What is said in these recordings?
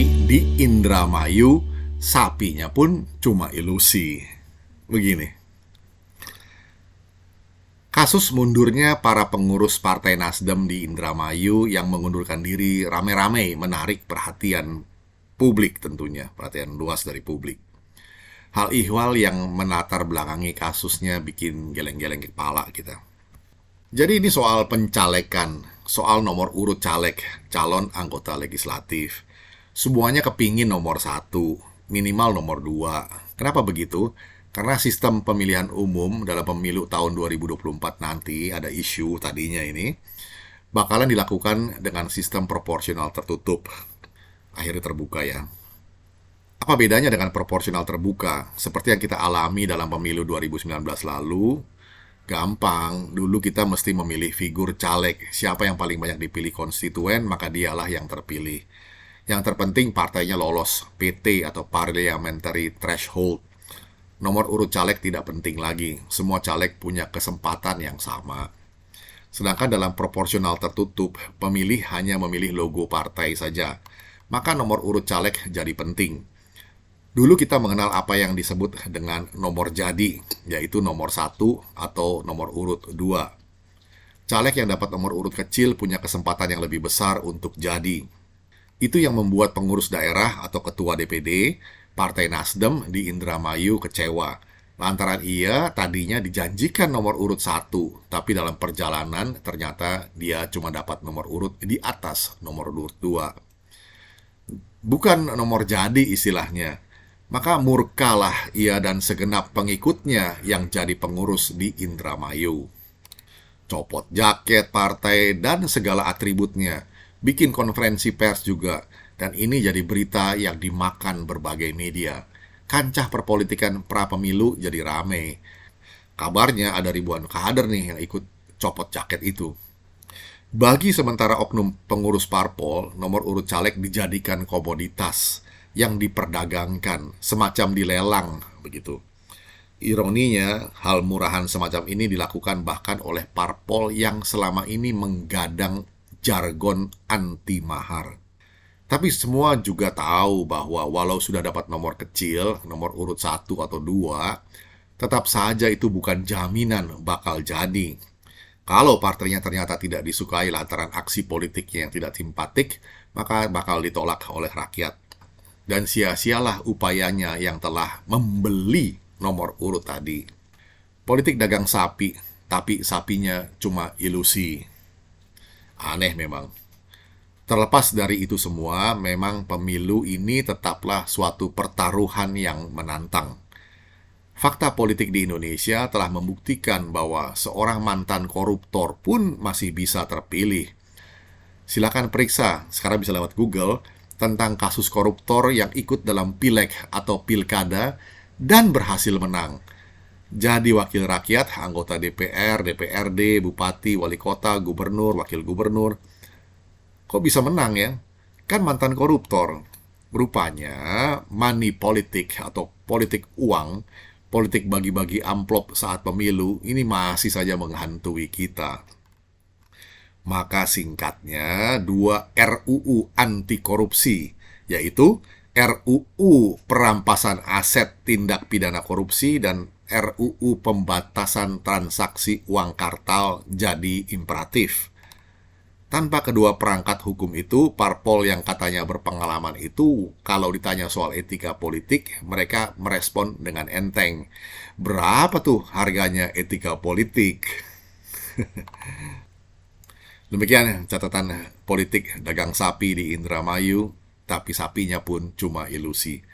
Tapi di Indramayu, sapinya pun cuma ilusi. Begini, kasus mundurnya para pengurus Partai Nasdem di Indramayu yang mengundurkan diri rame-rame menarik perhatian publik tentunya, perhatian luas dari publik. Hal ihwal yang menatar belakangi kasusnya bikin geleng-geleng kepala kita. Jadi ini soal pencalekan, soal nomor urut caleg, calon anggota legislatif. Semuanya kepingin nomor satu, minimal nomor dua. Kenapa begitu? Karena sistem pemilihan umum dalam pemilu tahun 2024 nanti ada isu tadinya ini bakalan dilakukan dengan sistem proporsional tertutup. Akhirnya terbuka ya. Apa bedanya dengan proporsional terbuka? Seperti yang kita alami dalam pemilu 2019 lalu, gampang, dulu kita mesti memilih figur caleg. Siapa yang paling banyak dipilih konstituen, maka dialah yang terpilih. Yang terpenting partainya lolos PT atau Parliamentary Threshold. Nomor urut caleg tidak penting lagi. Semua caleg punya kesempatan yang sama. Sedangkan dalam proporsional tertutup, pemilih hanya memilih logo partai saja. Maka nomor urut caleg jadi penting. Dulu kita mengenal apa yang disebut dengan nomor jadi, yaitu nomor 1 atau nomor urut 2. Caleg yang dapat nomor urut kecil punya kesempatan yang lebih besar untuk jadi. Itu yang membuat pengurus daerah atau ketua DPD Partai Nasdem di Indramayu kecewa. Lantaran ia tadinya dijanjikan nomor urut 1, tapi dalam perjalanan ternyata dia cuma dapat nomor urut di atas nomor urut 2. Bukan nomor jadi istilahnya. Maka murkalah ia dan segenap pengikutnya yang jadi pengurus di Indramayu. Copot jaket partai dan segala atributnya. Bikin konferensi pers juga. Dan ini jadi berita yang dimakan berbagai media. Kancah perpolitikan pra-pemilu jadi rame. Kabarnya ada ribuan kader nih yang ikut copot jaket itu. Bagi sementara oknum pengurus parpol, nomor urut caleg dijadikan komoditas yang diperdagangkan, semacam dilelang, begitu. Ironinya, hal murahan semacam ini dilakukan bahkan oleh parpol yang selama ini menggadang jargon anti-mahar. Tapi semua juga tahu bahwa walau sudah dapat nomor kecil, nomor urut 1 atau 2, tetap saja itu bukan jaminan bakal jadi. Kalau partainya ternyata tidak disukai lantaran aksi politiknya yang tidak simpatik, maka bakal ditolak oleh rakyat. Dan sia-sialah upayanya yang telah membeli nomor urut tadi. Politik dagang sapi, tapi sapinya cuma ilusi. Aneh memang. Terlepas dari itu semua, memang pemilu ini tetaplah suatu pertaruhan yang menantang. Fakta politik di Indonesia telah membuktikan bahwa seorang mantan koruptor pun masih bisa terpilih. Silakan periksa, sekarang bisa lewat Google, tentang kasus koruptor yang ikut dalam pileg atau pilkada dan berhasil menang. Jadi wakil rakyat, anggota DPR, DPRD, bupati, wali kota, gubernur, wakil gubernur. Kok bisa menang ya? Kan mantan koruptor. Rupanya money politik atau politik uang, politik bagi-bagi amplop saat pemilu ini masih saja menghantui kita. Maka singkatnya 2 RUU anti korupsi, yaitu RUU perampasan aset tindak pidana korupsi dan RUU pembatasan transaksi uang kartal jadi imperatif. Tanpa kedua perangkat hukum itu, parpol yang katanya berpengalaman itu, kalau ditanya soal etika politik, mereka merespon dengan enteng. Berapa tuh harganya etika politik? Demikian catatan politik dagang sapi di Indramayu, tapi sapinya pun cuma ilusi.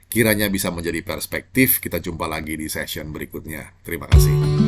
Kiranya bisa menjadi perspektif, kita jumpa lagi di session berikutnya. Terima kasih.